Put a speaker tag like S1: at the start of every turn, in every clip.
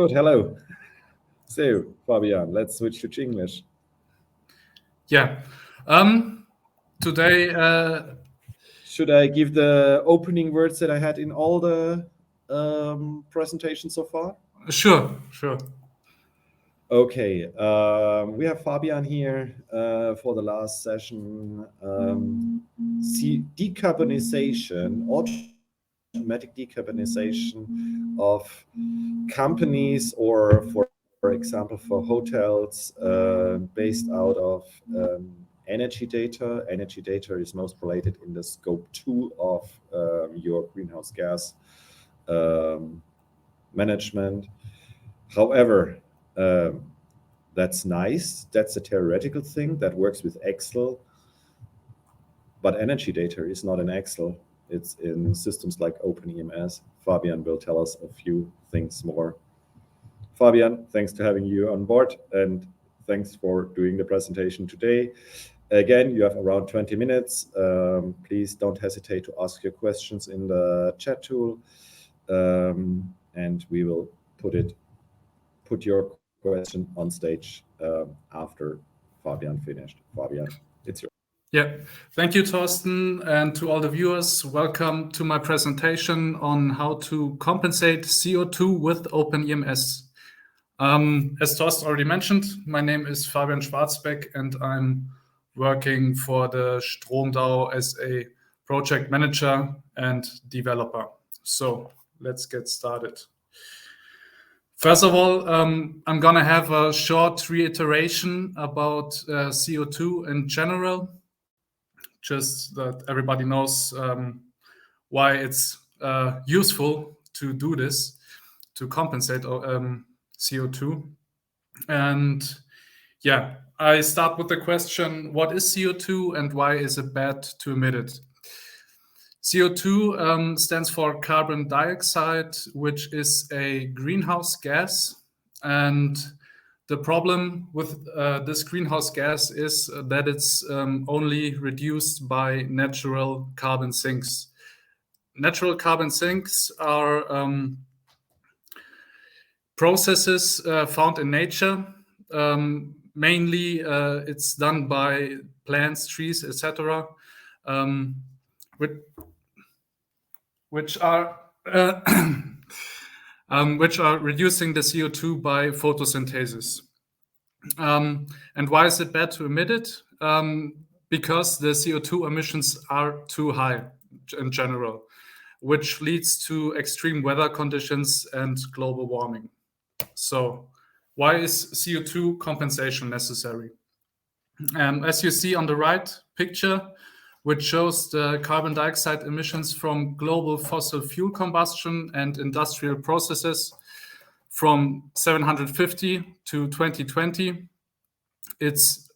S1: Good, hello. So, Fabian, let's switch to English.
S2: Yeah. Today,
S1: Should I give the opening words that I had in all the presentations so far?
S2: sure.
S1: Okay, we have Fabian here for the last session. Decarbonization, automatic decarbonization of companies, or for example, for hotels based out of energy data. Energy data is most related in the scope 2 of your greenhouse gas management. However, that's nice. That's a theoretical thing that works with Excel. But energy data is not in Excel. It's in systems like OpenEMS. Fabian will tell us a few things more. Fabian, thanks to having you on board, and thanks for doing the presentation today. Again, you have around 20 minutes. Please don't hesitate to ask your questions in the chat tool, and we will put your question on stage after Fabian finished. Fabian, it's yours.
S2: Yeah. Thank you, Thorsten, and to all the viewers. Welcome to my presentation on how to compensate CO2 with OpenEMS. As Thorsten already mentioned, my name is Fabian Schwarzbeck, and I'm working for the STROMDAO as a project manager and developer. So let's get started. First of all, I'm going to have a short reiteration about CO2 in general, just that everybody knows why it's useful to do this, to compensate CO2. And yeah, I start with the question, what is CO2 and why is it bad to emit it? CO2 stands for carbon dioxide, which is a greenhouse gas. And the problem with this greenhouse gas is that it's only reduced by natural carbon sinks. Natural carbon sinks are processes found in nature. Mainly, it's done by plants, trees, etc., which are reducing the CO2 by photosynthesis. And why is it bad to emit it? Because the CO2 emissions are too high in general, which leads to extreme weather conditions and global warming. So why is CO2 compensation necessary? As you see on the right picture, which shows the carbon dioxide emissions from global fossil fuel combustion and industrial processes from 750 to 2020, it's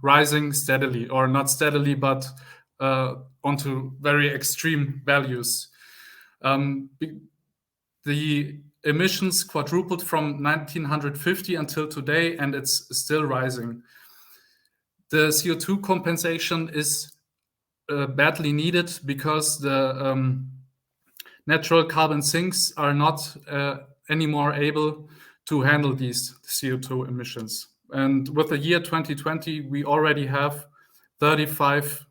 S2: rising steadily, or not steadily, but onto very extreme values. The emissions quadrupled from 1950 until today, and it's still rising. The CO2 compensation is badly needed because the natural carbon sinks are not anymore able to handle these CO2 emissions. And with the year 2020, we already have 35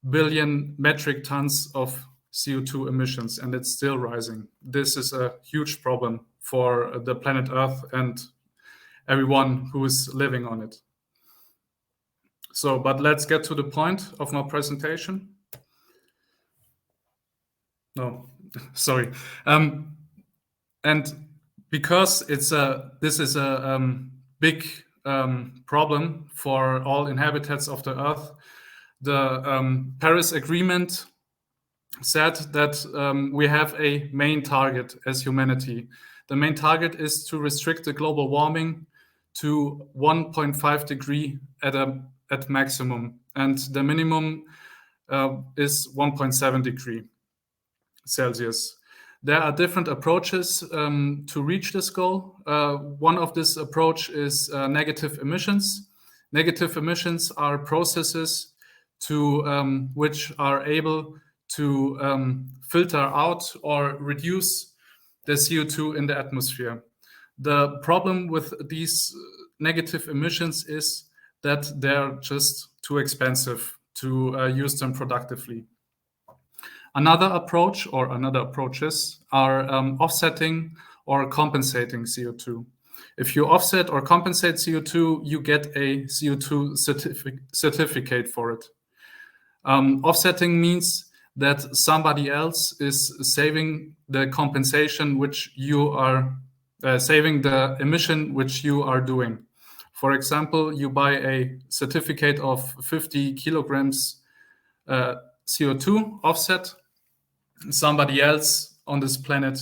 S2: billion metric tons of CO2 emissions, and it's still rising. This is a huge problem for the planet Earth and everyone who is living on it. So, but let's get to the point of my presentation. No, sorry. And because this is a big problem for all inhabitants of the Earth, the Paris Agreement said that we have a main target as humanity. The main target is to restrict the global warming to 1.5 degree at maximum, and the minimum is 1.7 degree Celsius. There are different approaches to reach this goal. One of this approach is negative emissions. Negative emissions are processes which are able to filter out or reduce the CO2 in the atmosphere. The problem with these negative emissions is that they're just too expensive to use them productively. Another approach or another approaches are offsetting or compensating CO2. If you offset or compensate CO2, you get a CO2 certificate for it. Offsetting means that somebody else is saving the compensation which you are saving the emission which you are doing. For example, you buy a certificate of 50 kilograms CO2 offset. Somebody else on this planet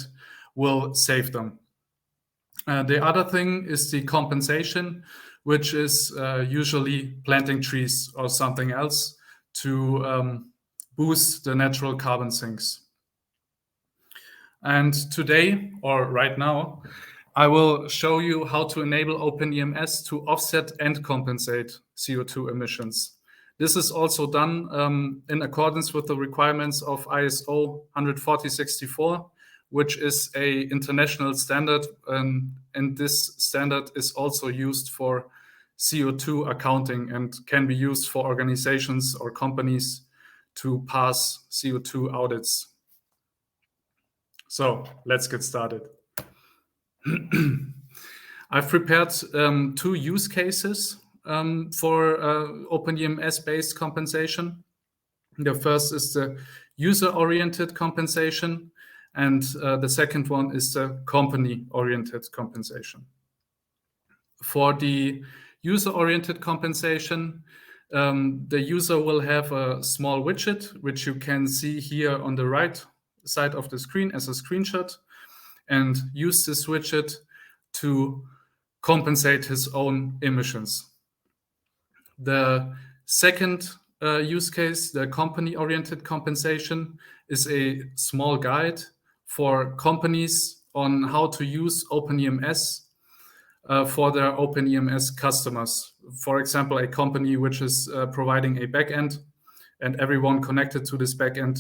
S2: will save them. The other thing is the compensation, which is usually planting trees or something else to boost the natural carbon sinks. And today, or right now, I will show you how to enable OpenEMS to offset and compensate CO2 emissions. This is also done in accordance with the requirements of ISO 14064, which is an international standard, and this standard is also used for CO2 accounting and can be used for organizations or companies to pass CO2 audits. So let's get started. I've prepared two use cases for OpenEMS-based compensation. The first is the user-oriented compensation, and the second one is the company-oriented compensation. For the user-oriented compensation, the user will have a small widget, which you can see here on the right side of the screen as a screenshot, and use this widget to compensate his own emissions. The second use case, the company-oriented compensation, is a small guide for companies on how to use OpenEMS for their OpenEMS customers. For example, a company which is providing a backend, and everyone connected to this backend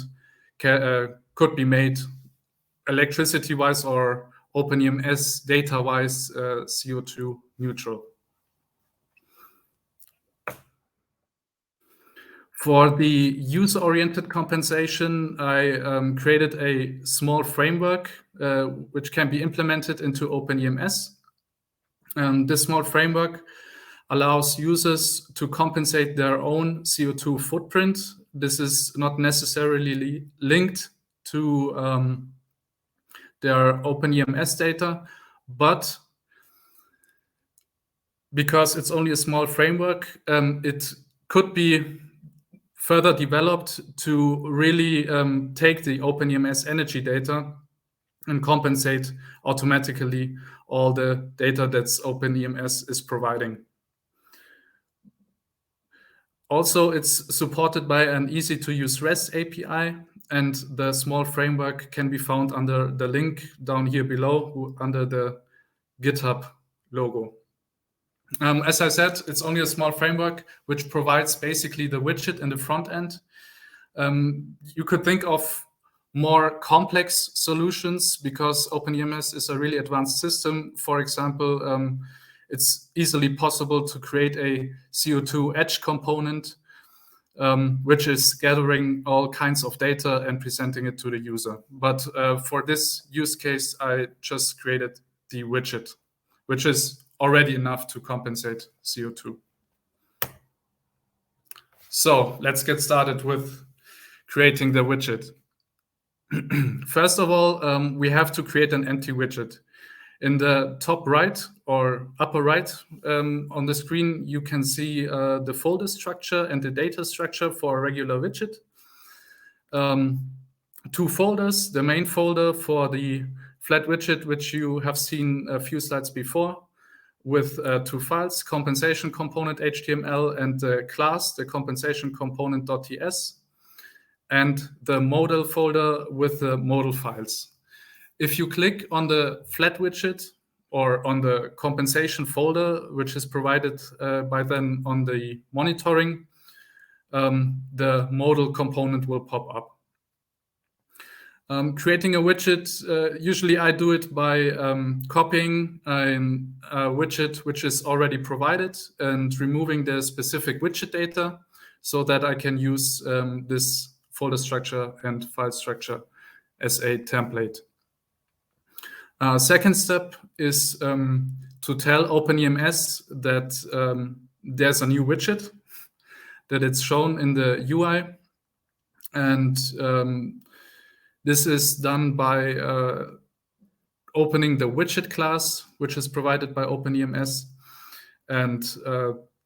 S2: could be made electricity-wise or OpenEMS data-wise CO2 neutral. For the user-oriented compensation, I created a small framework which can be implemented into OpenEMS. This small framework allows users to compensate their own CO2 footprint. This is not necessarily linked to their OpenEMS data, but because it's only a small framework, it could be further developed to really take the OpenEMS energy data and compensate automatically all the data that OpenEMS is providing. Also, it's supported by an easy-to-use REST API, and the small framework can be found under the link down here below under the GitHub logo. As I said, it's only a small framework which provides basically the widget in the front end. You could think of more complex solutions because OpenEMS is a really advanced system. For example, it's easily possible to create a CO2 edge component, which is gathering all kinds of data and presenting it to the user. But for this use case, I just created the widget, which is already enough to compensate CO2. So let's get started with creating the widget. First of all, we have to create an empty widget. In the top right or upper right on the screen, you can see the folder structure and the data structure for a regular widget. Two folders, the main folder for the flat widget, which you have seen a few slides before, with two files, compensation component HTML and the class, the compensation component.ts, and the modal folder with the modal files. If you click on the flat widget or on the compensation folder, which is provided by then on the monitoring, the modal component will pop up. Creating a widget, usually I do it by copying a widget which is already provided and removing the specific widget data so that I can use this folder structure and file structure as a template. Second step is to tell OpenEMS that there's a new widget, that it's shown in the UI. And this is done by opening the widget class, which is provided by OpenEMS, and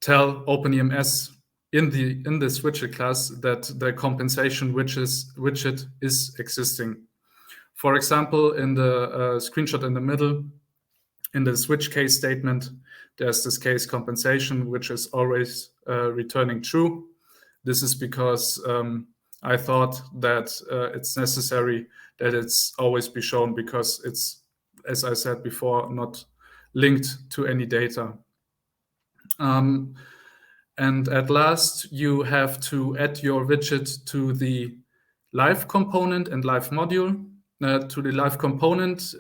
S2: tell OpenEMS in this widget class that the compensation widget is existing. For example, in the screenshot in the middle, in the switch case statement, there's this case compensation, which is always returning true. This is because I thought that it's necessary that it's always be shown because it's, as I said before, not linked to any data. And at last, you have to add your widget to the live component and live module. To the live component,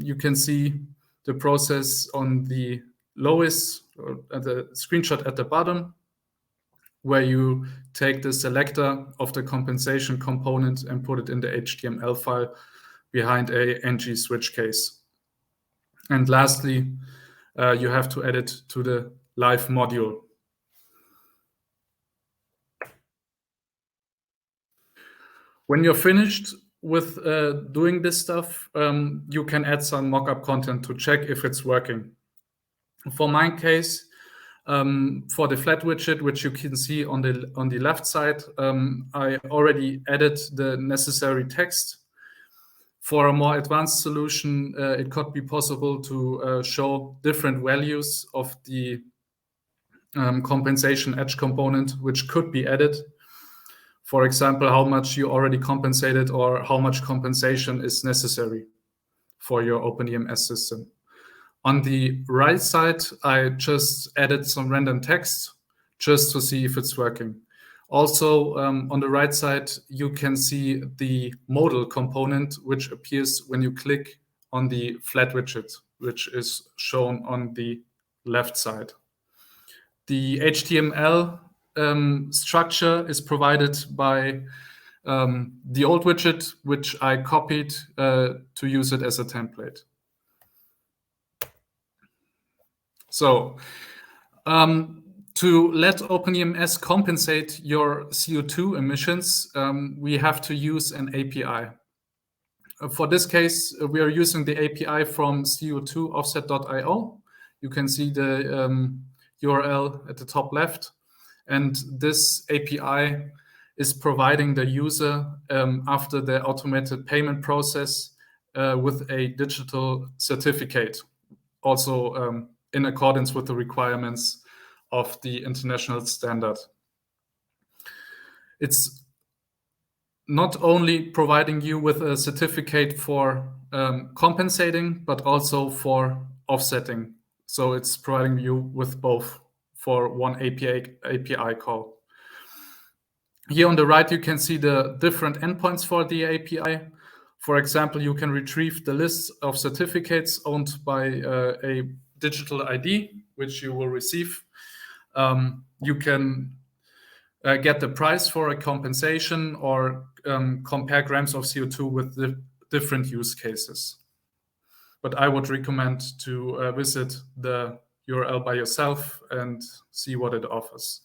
S2: you can see the process on the lowest, or the screenshot at the bottom, where you take the selector of the compensation component and put it in the HTML file behind a ng switch case. And lastly, you have to add it to the live module. When you're finished with doing this stuff, you can add some mockup content to check if it's working. For my case, for the flat widget, which you can see on the left side, I already added the necessary text. For a more advanced solution, it could be possible to show different values of the compensation edge component, which could be added. For example, how much you already compensated or how much compensation is necessary for your OpenEMS system. On the right side, I just added some random text just to see if it's working. Also, on the right side, you can see the modal component, which appears when you click on the flat widget, which is shown on the left side. The HTML structure is provided by the old widget, which I copied to use it as a template. So to let OpenEMS compensate your CO2 emissions, we have to use an API. For this case, we are using the API from CO2offset.io. You can see the URL at the top left. And this API is providing the user after the automated payment process with a digital certificate, also in accordance with the requirements of the international standard. It's not only providing you with a certificate for compensating, but also for offsetting. So it's providing you with both for one API call. Here on the right, you can see the different endpoints for the API. For example, you can retrieve the list of certificates owned by a digital ID, which you will receive. You can get the price for a compensation or compare grams of CO2 with the different use cases. But I would recommend to visit the URL by yourself and see what it offers.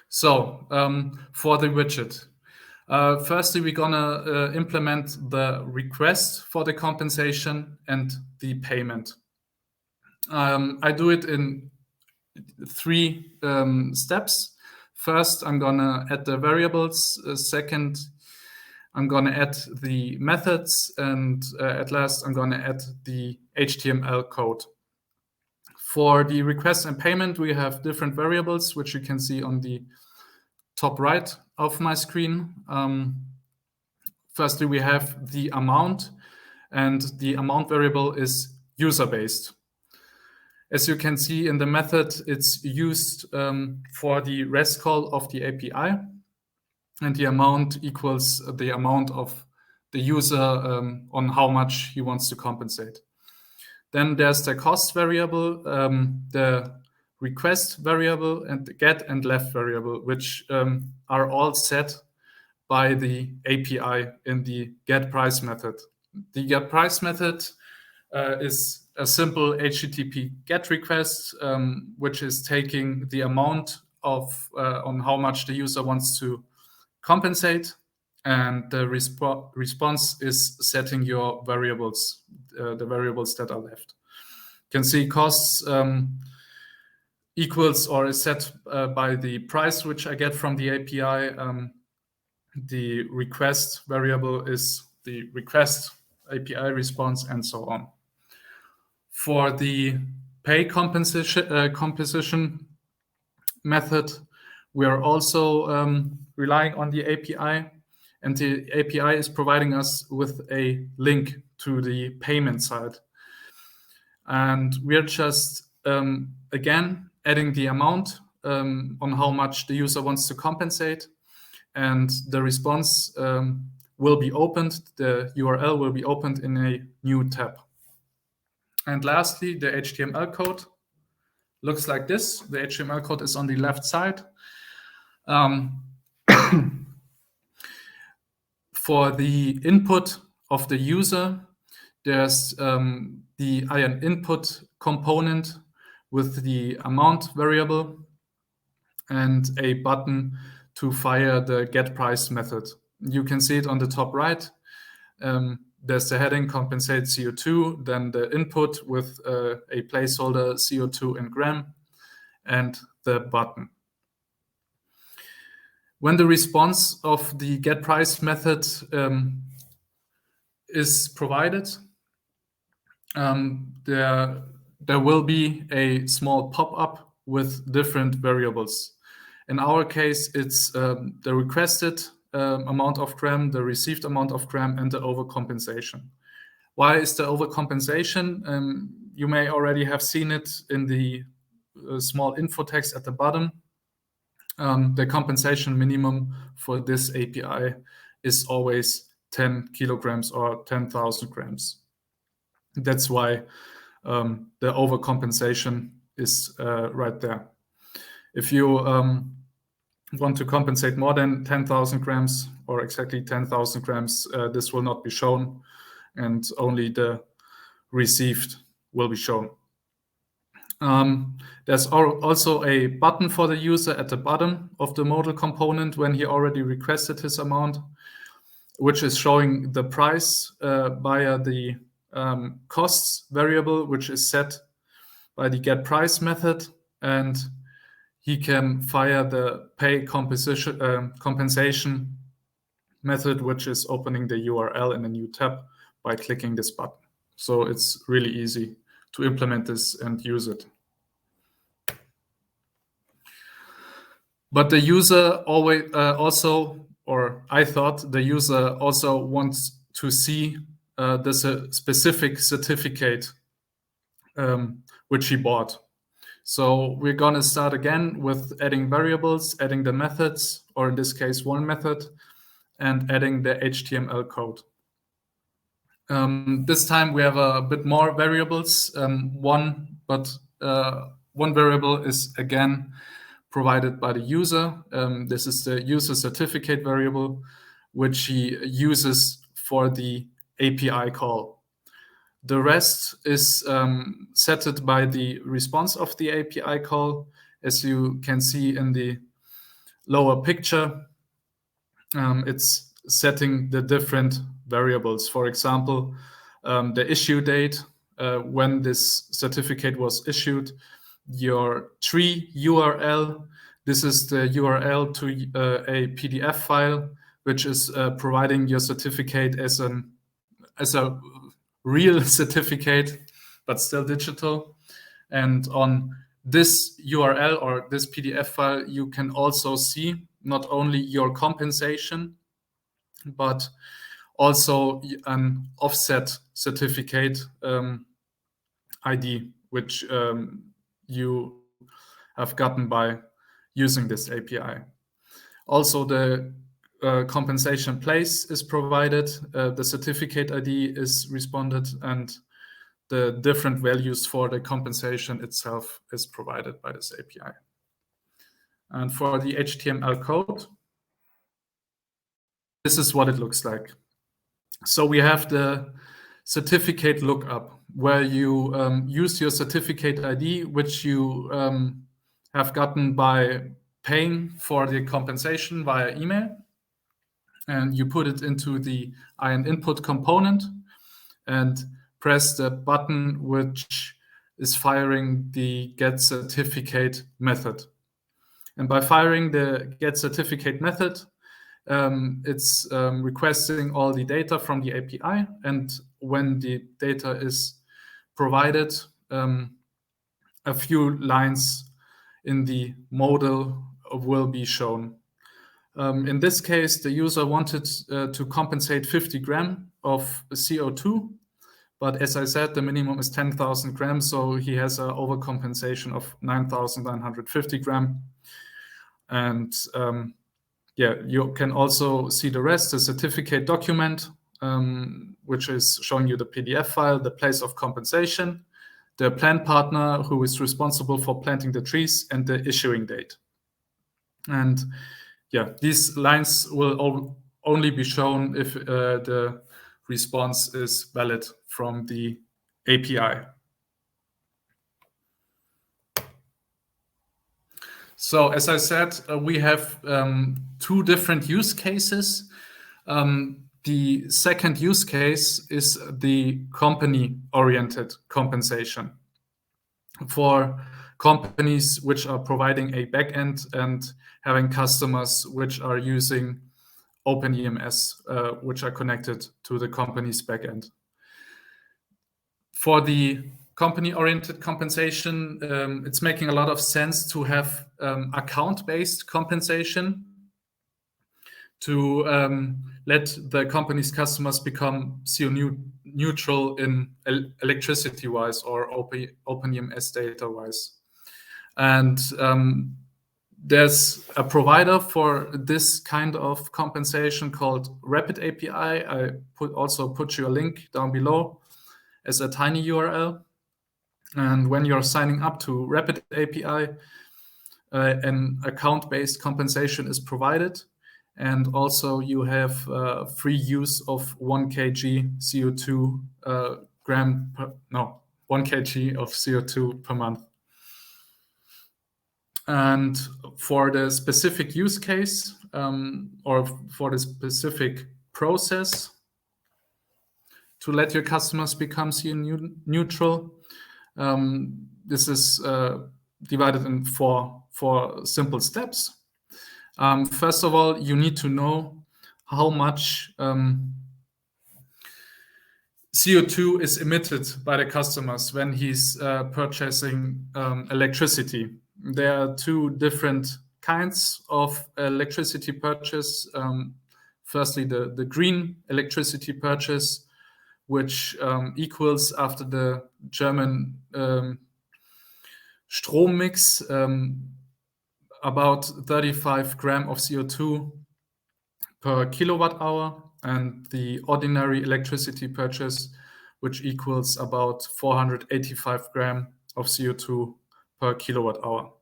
S2: So for the widget, firstly, we're gonna implement the request for the compensation and the payment. I do it in 3 steps. First, I'm gonna add the variables. Second, I'm gonna add the methods. And at last, I'm gonna add the HTML code. For the request and payment, we have different variables, which you can see on the top right of my screen. Firstly, we have the amount, and the amount variable is user-based. As you can see in the method, it's used for the REST call of the API. and the amount equals the amount of the user on how much he wants to compensate. Then there's the cost variable, the request variable, and the get and left variable, which are all set by the API in the get price method. The get price method is a simple HTTP GET request, which is taking the amount of on how much the user wants to compensate, and the response is setting your variables, the variables that are left. You can see costs equals or is set by the price which I get from the API. The request variable is the request API response, and so on. For the pay composition method, we are also relying on the API, and the API is providing us with a link to the payment side. And we are just, again, adding the amount on how much the user wants to compensate, and the response will be opened, the URL will be opened in a new tab. And lastly, the HTML code looks like this. The HTML code is on the left side. For the input of the user, there's the IAN input component with the amount variable and a button to fire the get price method. You can see it on the top right. There's the heading Compensate CO2, then the input with a placeholder CO2 in gram, and the button. When the response of the get price method is provided, there will be a small pop-up with different variables. In our case, it's the requested amount of gram, the received amount of gram, and the overcompensation. Why is the overcompensation? You may already have seen it in the small info text at the bottom. The compensation minimum for this API is always 10 kilograms or 10,000 grams. That's why the overcompensation is right there. If you want to compensate more than 10,000 grams or exactly 10,000 grams, this will not be shown, and only the received will be shown. There's also a button for the user at the bottom of the modal component when he already requested his amount, which is showing the price via the costs variable, which is set by the get price method, and he can fire the pay compensation method, which is opening the URL in a new tab by clicking this button. So it's really easy to implement this and use it. But the user always I thought the user also wants to see this specific certificate which he bought. So we're going to start again with adding variables, adding the methods, or in this case, one method, and adding the HTML code. This time we have a bit more variables. One variable is again provided by the user. This is the user certificate variable, which he uses for the API call. The rest is set by the response of the API call. As you can see in the lower picture, it's setting the different variables. For example, the issue date, when this certificate was issued, your tree URL. This is the URL to a PDF file, which is providing your certificate as a real certificate, but still digital. And on this URL or this PDF file, you can also see not only your compensation, but also an offset certificate ID, which you have gotten by using this API. Also, the compensation place is provided, the certificate ID is responded, and the different values for the compensation itself is provided by this API. And for the HTML code, this is what it looks like. So we have the certificate lookup, where you use your certificate ID, which you have gotten by paying for the compensation via email, and you put it into the input component and press the button which is firing the get certificate method. And by firing the get certificate method, it's requesting all the data from the API, and when the data is provided, a few lines in the modal will be shown. In this case, the user wanted to compensate 50 grams of CO2, but as I said, the minimum is 10,000 grams, so he has an overcompensation of 9,950 grams. And yeah, you can also see the rest, the certificate document, which is showing you the PDF file, the place of compensation, the plant partner who is responsible for planting the trees, and the issuing date. And yeah, these lines will only be shown if the response is valid from the API. So as I said, we have two different use cases. The second use case is the company-oriented compensation for companies which are providing a backend and having customers which are using OpenEMS, which are connected to the company's backend. For the company-oriented compensation, it's making a lot of sense to have account-based compensation to let the company's customers become CO neutral in electricity-wise or OpenEMS data-wise. And there's a provider for this kind of compensation called Rapid API. I also put you a link down below as a tiny URL. And when you're signing up to Rapid API, an account-based compensation is provided. And also you have free use of 1 kg CO2 1 kg of CO2 per month. And for the specific use case or for the specific process to let your customers become CO neutral, this is divided in four simple steps. First of all, you need to know how much CO2 is emitted by the customers when he's purchasing electricity. There are two different kinds of electricity purchase. Firstly, the green electricity purchase, which equals, after the German Strommix, about 35 grams of CO2 per kilowatt hour, and the ordinary electricity purchase, which equals about 485 grams of CO2 per kilowatt hour.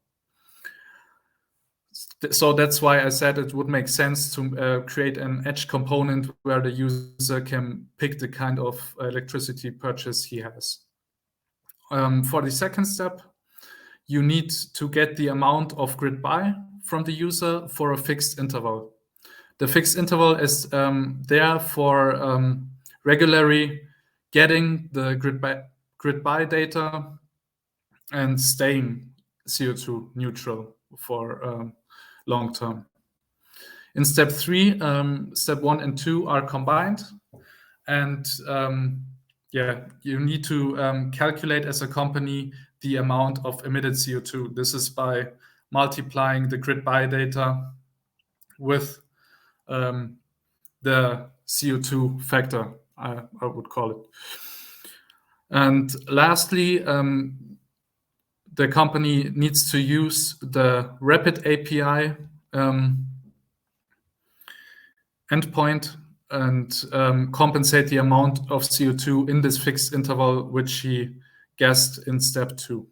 S2: So that's why I said it would make sense to create an edge component where the user can pick the kind of electricity purchase he has. For the second step, you need to get the amount of grid buy from the user for a fixed interval. The fixed interval is there for regularly getting the grid buy data and staying CO2 neutral for long term. In step 3, step 1 and 2 are combined, and you need to calculate as a company the amount of emitted CO2. This is by multiplying the grid buy data with the CO2 factor, I would call it. And lastly, the company needs to use the Rapid API endpoint and compensate the amount of CO2 in this fixed interval, which he guessed in step 2.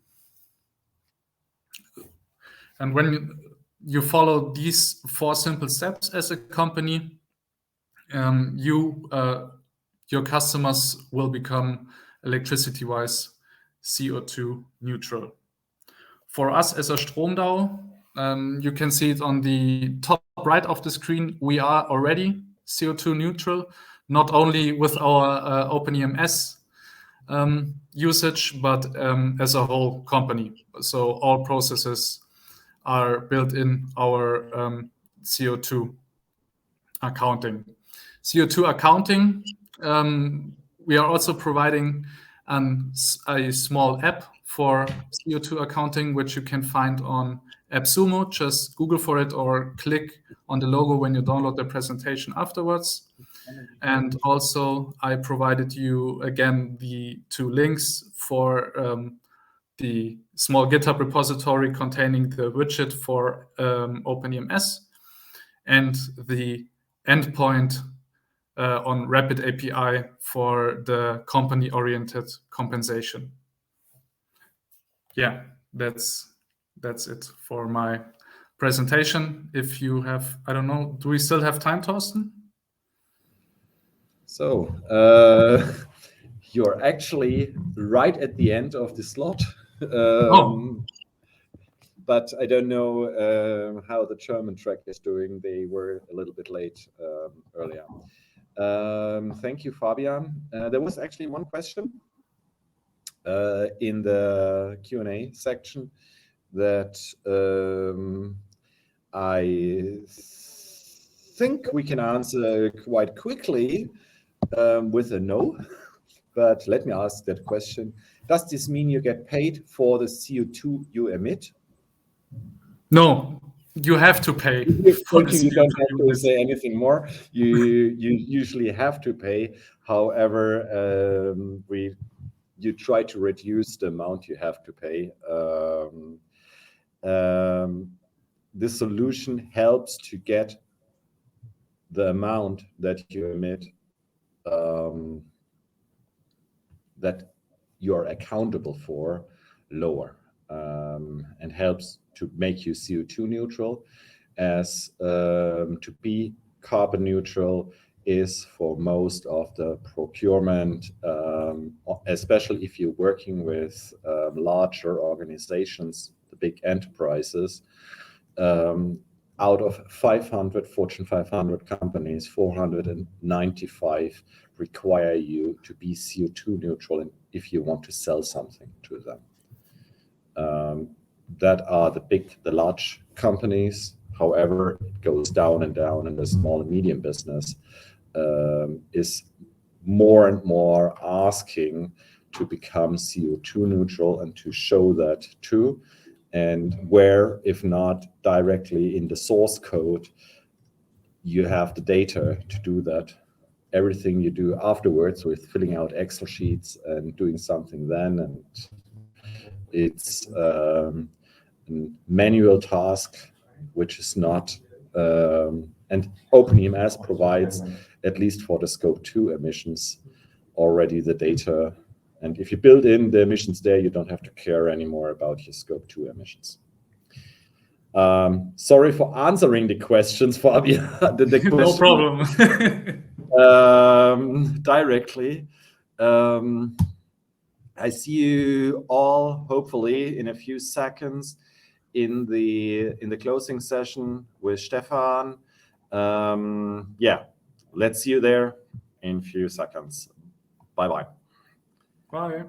S2: And when you follow these 4 simple steps as a company, your customers will become electricity-wise CO2 neutral. For us as a STROMDAO, you can see it on the top right of the screen, we are already CO2 neutral, not only with our OpenEMS usage, but as a whole company. So all processes are built in our CO2 accounting. CO2 accounting, we are also providing a small app for CO2 accounting, which you can find on AppSumo. Just Google for it or click on the logo when you download the presentation afterwards. And also I provided you again the 2 links for the small GitHub repository containing the widget for OpenEMS and the endpoint on Rapid API for the company-oriented compensation. Yeah, that's it for my presentation. If you have, I don't know, do we still have time, Thorsten?
S1: So you're actually right at the end of the slot. But I don't know how the German track is doing. They were a little bit late earlier. Thank you, Fabian. There was actually one question in the Q&A section that I think we can answer quite quickly with a no. But let me ask that question. Does this mean you get paid for the CO2 you emit?
S2: No, you have to pay.
S1: You don't have to say anything more. You usually have to pay. However, you try to reduce the amount you have to pay. This solution helps to get the amount that you emit that you're accountable for lower, and helps to make you CO2 neutral, as to be carbon neutral is for most of the procurement, especially if you're working with larger organizations, the big enterprises. Out of 500 Fortune 500 companies, 495 require you to be CO2 neutral if you want to sell something to them. That are the large companies. However, it goes down and down, and the small and medium business is more and more asking to become CO2 neutral and to show that too. And where, if not directly in the source code, you have the data to do that. Everything you do afterwards with filling out Excel sheets and doing something then, and it's a manual task, which is not, and OpenEMS provides, at least for the scope 2 emissions, already the data. And if you build in the emissions there, you don't have to care anymore about your scope 2 emissions. Sorry for answering the questions, Fabian.
S2: No problem.
S1: Directly. I see you all, hopefully, in a few seconds in the closing session with Stefan. Yeah, let's see you there in a few seconds. Bye-bye.
S2: Bye.